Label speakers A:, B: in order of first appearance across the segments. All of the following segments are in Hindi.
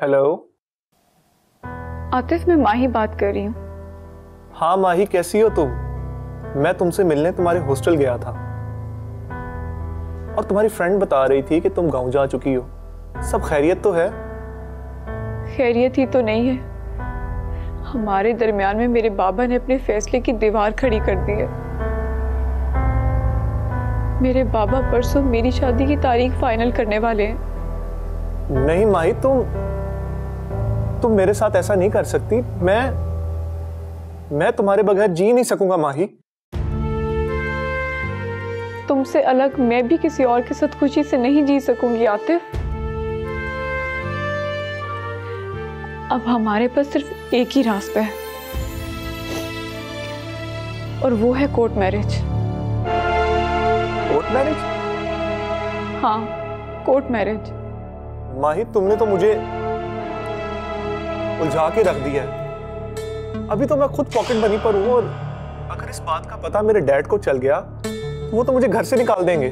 A: हेलो।
B: आतिफ, मैं माही बात कर रही हूँ।
A: हाँ माही, कैसी हो तुम? मैं तुमसे मिलने तुम्हारे हॉस्टल गया था और तुम्हारी फ्रेंड बता रही थी कि तुम गांव जा चुकी हो। सब खैरियत तो है?
B: खैरियत ही तो नहीं है। हमारे दरमियान में मेरे बाबा ने अपने फैसले की दीवार खड़ी कर दी है। मेरे बाबा परसों मेरी शादी की तारीख फाइनल करने वाले हैं।
A: नहीं माही, तुम मेरे साथ ऐसा नहीं कर सकती। मैं तुम्हारे बगैर जी नहीं सकूंगा माही।
B: तुमसे अलग मैं भी किसी और के साथ खुशी से नहीं जी सकूंगी आतिफ। अब हमारे पास सिर्फ एक ही रास्ता है और वो है कोर्ट मैरिज।
A: Court marriage?
B: हाँ, कोर्ट मैरिज।
A: माही, तुमने तो मुझे उलझा के रख दिया है। अभी तो मैं खुद पॉकेट मनी पर हूं और अगर इस बात का पता मेरे डैड को चल गया तो वो तो मुझे घर से निकाल देंगे।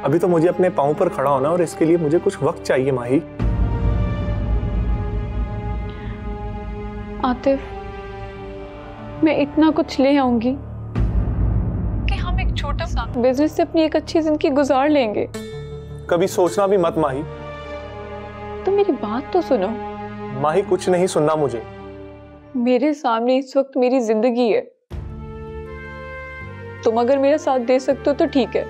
A: अभी तो मुझे अपने पांव पर खड़ा होना और इसके लिए मुझे कुछ वक्त चाहिए माही।
B: आतिफ, मैं इतना कुछ ले आऊंगी कि हम एक छोटा सा बिजनेस से अपनी एक अच्छी जिंदगी गुजार लेंगे।
A: कभी सोचना भी मत माही।
B: तो मेरी बात तो सुनो।
A: माही, कुछ नहीं सुनना मुझे।
B: मेरे सामने इस वक्त मेरी जिंदगी है। तुम अगर मेरा साथ दे सकते हो तो ठीक है,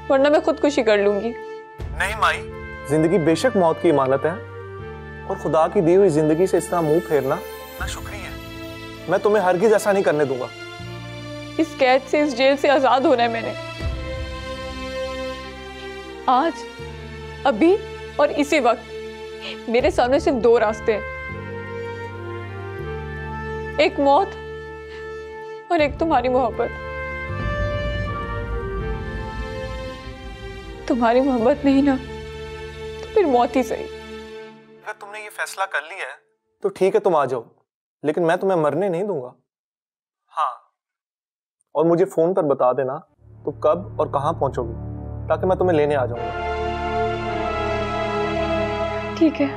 B: वरना मैं खुदकुशी कर लूंगी।
A: नहीं माही, जिंदगी बेशक मौत की इमानत है और खुदा की दी हुई जिंदगी से इस तरह मुंह फेरना ना शुक्रिया है। मैं तुम्हें हरगिज ऐसा नहीं करने दूंगा।
B: इस कैद से, इस जेल से आजाद होना है मैंने। आज, अभी और इसी वक्त मेरे सामने सिर्फ दो रास्ते हैं, एक मौत और एक तुम्हारी मोहब्बत। तुम्हारी मोहब्बत नहीं ना तो फिर मौत ही सही।
A: अगर तुमने ये फैसला कर लिया है तो ठीक है, तुम आ जाओ, लेकिन मैं तुम्हें मरने नहीं दूंगा। हाँ, और मुझे फोन पर बता देना तुम कब और कहां पहुंचोगी ताकि मैं तुम्हें लेने आ जाऊंगा।
B: ठीक है।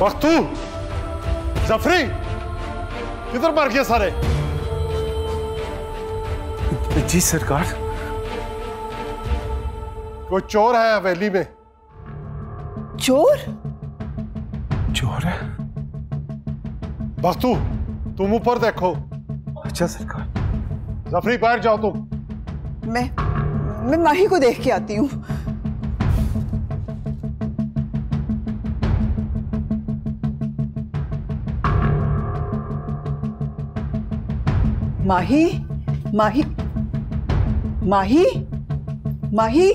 C: बख्तू, जफरी, किधर मर गए सारे?
A: जी सरकार।
C: कोई चोर है हवेली में?
D: चोर?
A: चोर है?
C: बख्तू, तुम ऊपर देखो।
A: अच्छा सरकार।
C: जफरी, बाहर जाओ तुम।
D: मैं माही को देख के आती हूँ। माही, माही, माही, माही,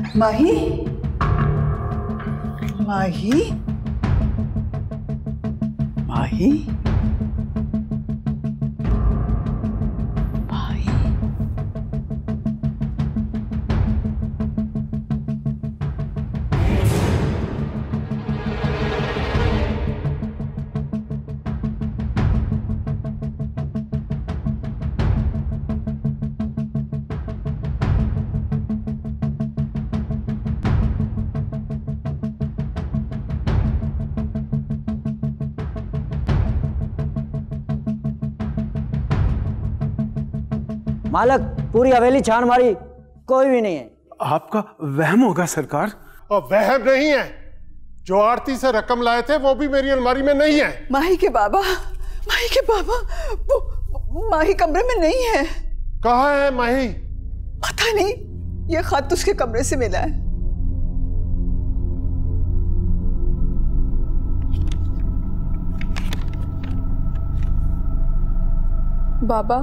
D: माही, माही, माही,
E: मालक, पूरी हवेली छान मारी, कोई भी नहीं है।
A: आपका वहम होगा सरकार।
C: और वहम नहीं है, जो आरती से रकम लाए थे वो भी मेरी अलमारी में नहीं है।
D: माही के बाबा, माही के बाबा, वो माही कमरे में नहीं है।
C: कहाँ है माही?
D: पता नहीं, ये खत उसके कमरे से मिला है।
B: बाबा,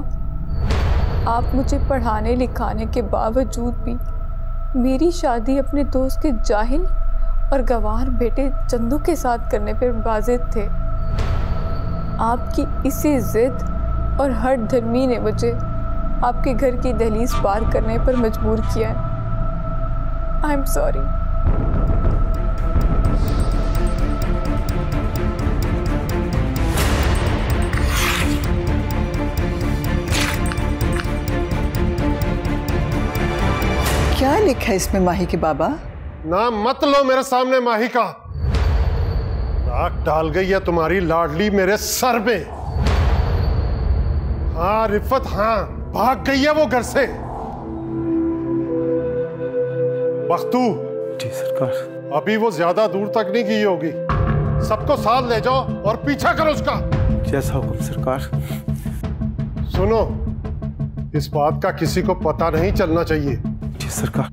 B: आप मुझे पढ़ाने लिखाने के बावजूद भी मेरी शादी अपने दोस्त के जाहिल और गंवार बेटे चंदू के साथ करने पर बाजिद थे। आपकी इसी जिद और हठ धर्मी ने मुझे आपके घर की दहलीज पार करने पर मजबूर किया है। I am sorry.
D: क्या लिखा है इसमें माही के बाबा?
C: नाम मत लो मेरे सामने माही का। नाक डाल गई है तुम्हारी लाडली मेरे सर पे। हाँ रिफत, हाँ भाग गई है वो घर से। बख्तू।
A: जी सरकार।
C: अभी वो ज्यादा दूर तक नहीं गई होगी। सबको साथ ले जाओ और पीछा करो उसका।
A: जैसा हुक्म सरकार।
C: सुनो, इस बात का किसी को पता नहीं चलना चाहिए।
A: जी सरकार।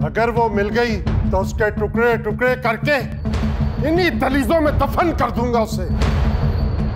C: अगर वो मिल गई तो उसके टुकड़े टुकड़े करके इन्हीं दहलीजों में दफन कर दूंगा उसे।